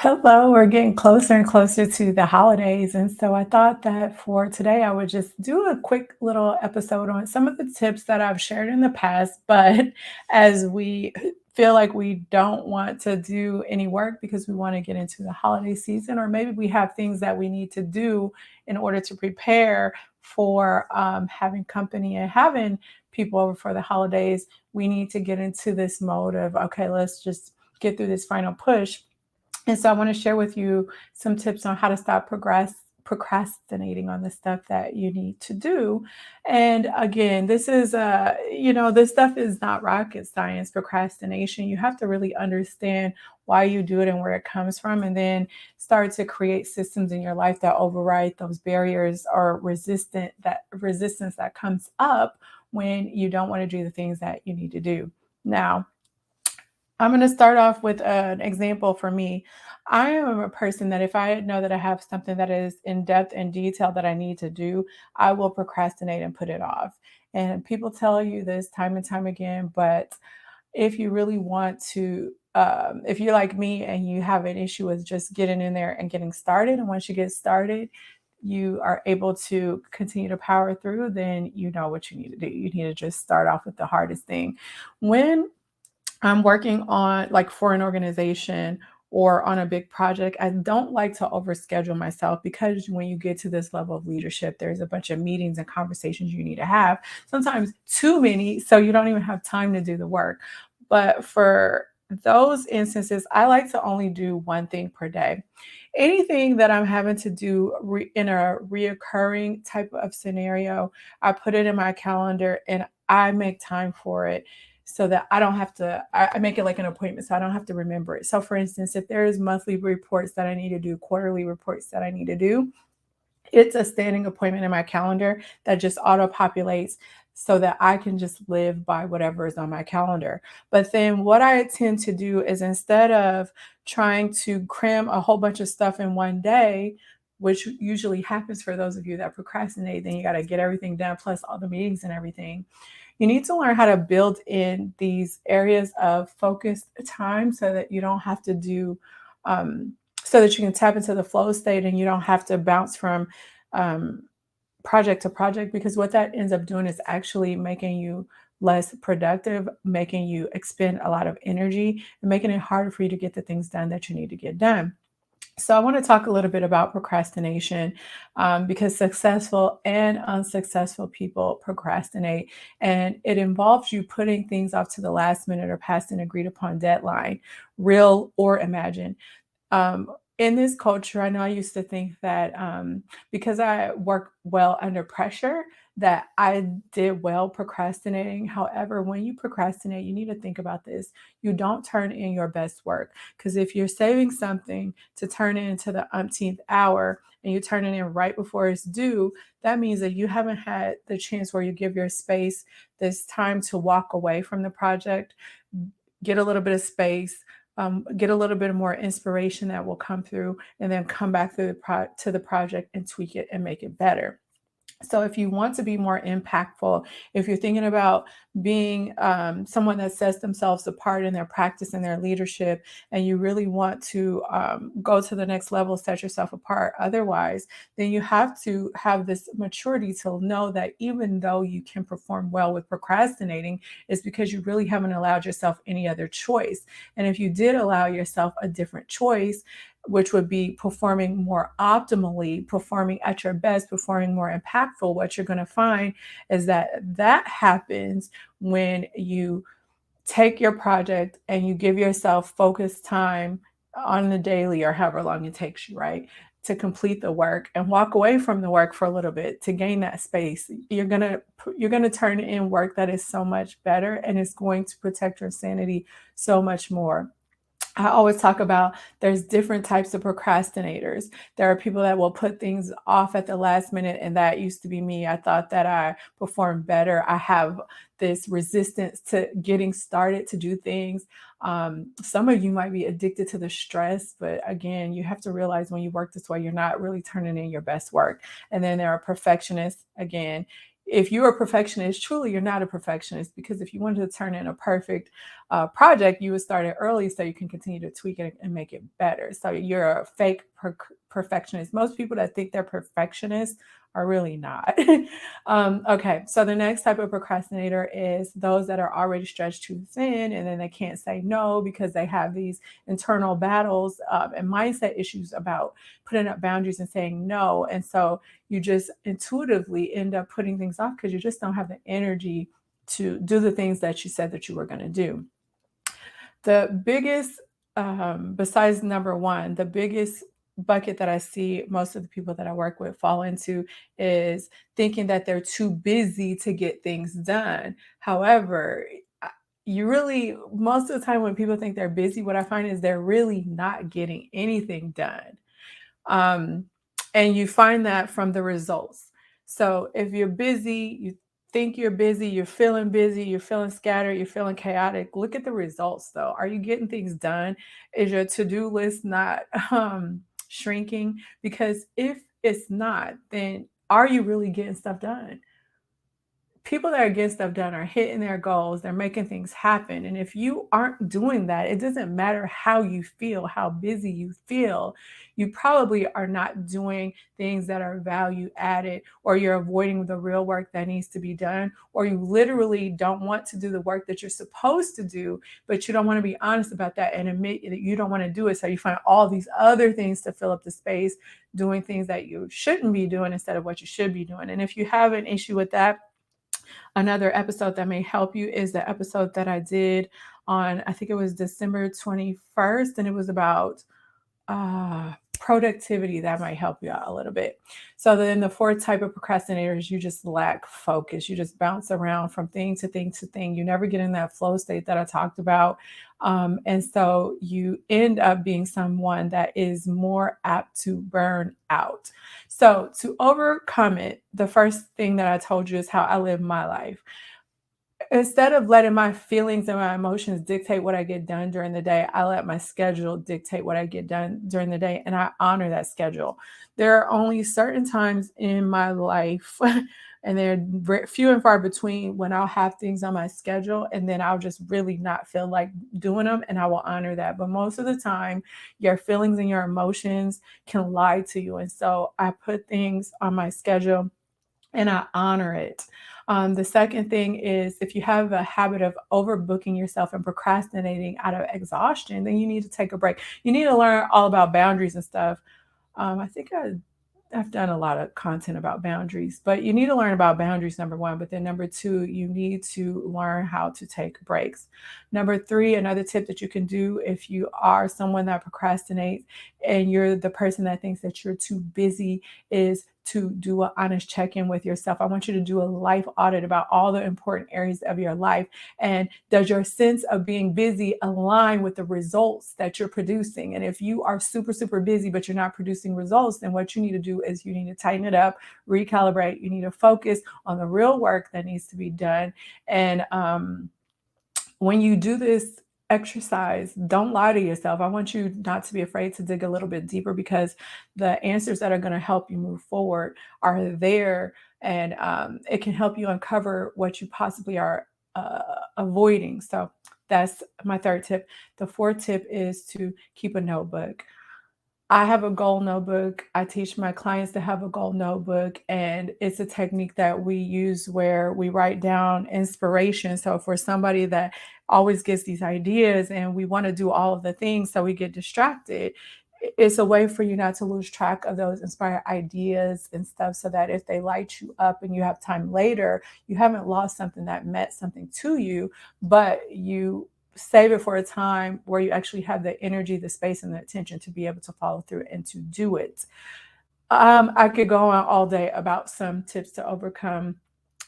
Hello, we're getting closer and closer to the holidays. And so I thought that for today, I would just do a quick little episode on some of the tips that I've shared in the past. But as we feel like we don't want to do any work because we want to get into the holiday season, or maybe we have things that we need to do in order to prepare for having company and having people over for the holidays, we need to get into this mode of, okay, let's just get through this final push. And so I want to share with you some tips on how to stop procrastinating on the stuff that you need to do. And again, this stuff is not rocket science, procrastination. You have to really understand why you do it and where it comes from, and then start to create systems in your life that override those barriers or resistance that comes up when you don't want to do the things that you need to do. Now, I'm going to start off with an example for me. I am a person that if I know that I have something that is in depth and detail that I need to do, I will procrastinate and put it off. And people tell you this time and time again, but if you really want to, if you're like me and you have an issue with just getting in there and getting started, and once you get started, you are able to continue to power through, then you know what you need to do. You need to just start off with the hardest thing. When I'm working on like for an organization or on a big project, I don't like to overschedule myself because when you get to this level of leadership, there's a bunch of meetings and conversations you need to have, sometimes too many, so you don't even have time to do the work. But for those instances, I like to only do one thing per day. Anything that I'm having to do in a reoccurring type of scenario, I put it in my calendar and I make time for it so that I don't have to, I make it like an appointment so I don't have to remember it. So, for instance, if there is monthly reports that I need to do, quarterly reports that I need to do, it's a standing appointment in my calendar that just auto populates so that I can just live by whatever is on my calendar. But then what I tend to do is instead of trying to cram a whole bunch of stuff in one day, which usually happens for those of you that procrastinate, then you got to get everything done plus all the meetings and everything. You need to learn how to build in these areas of focused time so that you don't have to do so that you can tap into the flow state and you don't have to bounce from um, project to project, because what that ends up doing is actually making you less productive, making you expend a lot of energy, and making it harder for you to get the things done that you need to get done. So, I want to talk a little bit about procrastination because successful and unsuccessful people procrastinate, and it involves you putting things off to the last minute or past an agreed upon deadline, real or imagined. In this culture, I know I used to think that because I work well under pressure, that I did well procrastinating. However, when you procrastinate, you need to think about this. You don't turn in your best work, because if you're saving something to turn it into the umpteenth hour and you turn it in right before it's due, that means that you haven't had the chance where you give your space this time to walk away from the project, get a little bit of space, get a little bit more inspiration that will come through, and then come back through to the project and tweak it and make it better. So, if you want to be more impactful, if you're thinking about being someone that sets themselves apart in their practice and their leadership, and you really want to go to the next level, set yourself apart otherwise, then you have to have this maturity to know that even though you can perform well with procrastinating, it's because you really haven't allowed yourself any other choice. And if you did allow yourself a different choice, which would be performing more optimally, performing at your best, performing more impactful, what you're going to find is that that happens when you take your project and you give yourself focused time on the daily or however long it takes you, right? To complete the work and walk away from the work for a little bit to gain that space. You're going to turn in work that is so much better and it's going to protect your sanity so much more. I always talk about there's different types of procrastinators. There are people that will put things off at the last minute, and that used to be me. I thought that I performed better. I have this resistance to getting started to do things. Some of you might be addicted to the stress, but again, you have to realize when you work this way, you're not really turning in your best work. And then there are perfectionists. Again, if you're a perfectionist, truly you're not a perfectionist, because if you wanted to turn in a perfect project, you would start it early so you can continue to tweak it and make it better. So you're a fake perfectionist. Most people that think they're perfectionists are really not. Okay, so the next type of procrastinator is those that are already stretched too thin, and then they can't say no because they have these internal battles and mindset issues about putting up boundaries and saying no. And so you just intuitively end up putting things off because you just don't have the energy to do the things that you said that you were going to do. The biggest, besides number one, the biggest bucket that I see most of the people that I work with fall into is thinking that they're too busy to get things done. However, I- you really, most of the time when people think they're busy, what I find is they're really not getting anything done. Um, and you find that from the results. So if you're busy, you think you're feeling scattered, you're feeling chaotic, look at the results though. Are you getting things done? Is your to-do list not shrinking? Because if it's not, then are you really getting stuff done? People that are getting stuff done are hitting their goals, they're making things happen. And if you aren't doing that, it doesn't matter how you feel, how busy you feel, you probably are not doing things that are value added, or you're avoiding the real work that needs to be done, or you literally don't want to do the work that you're supposed to do, but you don't want to be honest about that and admit that you don't want to do it. So you find all these other things to fill up the space, doing things that you shouldn't be doing instead of what you should be doing. And if you have an issue with that, another episode that may help you is the episode that I did on, I think it was December 21st, and it was about productivity. That might help you out a little bit. So then the fourth type of procrastinators, you just lack focus. You just bounce around from thing to thing to thing. You never get in that flow state that I talked about. And so you end up being someone that is more apt to burn out. So to overcome it, the first thing that I told you is how I live my life. Instead of letting my feelings and my emotions dictate what I get done during the day, I let my schedule dictate what I get done during the day, and I honor that schedule. There are only certain times in my life, and they're few and far between, when I'll have things on my schedule and then I'll just really not feel like doing them, and I will honor that. But most of the time, your feelings and your emotions can lie to you. And so I put things on my schedule and I honor it. The second thing is, if you have a habit of overbooking yourself and procrastinating out of exhaustion, then you need to take a break. You need to learn all about boundaries and stuff. I think I've done a lot of content about boundaries, but you need to learn about boundaries, number one. But then number two, you need to learn how to take breaks. Number three, another tip that you can do if you are someone that procrastinates and you're the person that thinks that you're too busy, is to do an honest check-in with yourself. I want you to do a life audit about all the important areas of your life. And does your sense of being busy align with the results that you're producing? And if you are super, super busy, but you're not producing results, then what you need to do is you need to tighten it up, recalibrate. You need to focus on the real work that needs to be done. And when you do this exercise, don't lie to yourself. I want you not to be afraid to dig a little bit deeper, because the answers that are going to help you move forward are there. And it can help you uncover what you possibly are avoiding. So that's my third tip. The fourth tip is to keep a notebook. I have a goal notebook. I teach my clients to have a goal notebook, and it's a technique that we use where we write down inspiration. So for somebody that always gets these ideas and we want to do all of the things, so we get distracted, it's a way for you not to lose track of those inspired ideas and stuff, so that if they light you up and you have time later, you haven't lost something that meant something to you, but you save it for a time where you actually have the energy, the space, and the attention to be able to follow through and to do it. I could go on all day about some tips to overcome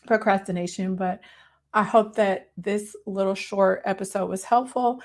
procrastination, but I hope that this little short episode was helpful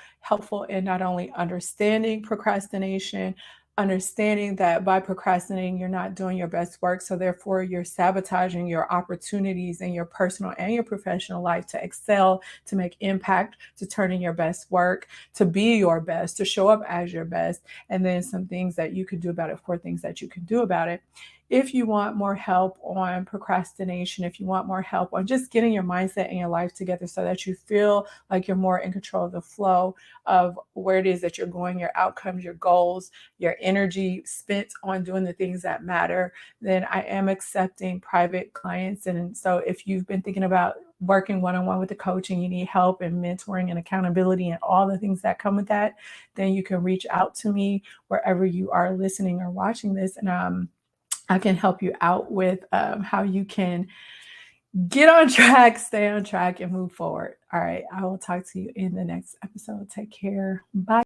in not only understanding procrastination, understanding that by procrastinating, you're not doing your best work. So, therefore, you're sabotaging your opportunities in your personal and your professional life to excel, to make impact, to turn in your best work, to be your best, to show up as your best. And then some things that you could do about it, 4 things that you can do about it. If you want more help on procrastination, if you want more help on just getting your mindset and your life together so that you feel like you're more in control of the flow of where it is that you're going, your outcomes, your goals, your energy spent on doing the things that matter, then I am accepting private clients. And so if you've been thinking about working one-on-one with a coach and you need help and mentoring and accountability and all the things that come with that, then you can reach out to me wherever you are listening or watching this. And I can help you out with how you can get on track, stay on track, and move forward. All right. I will talk to you in the next episode. Take care. Bye.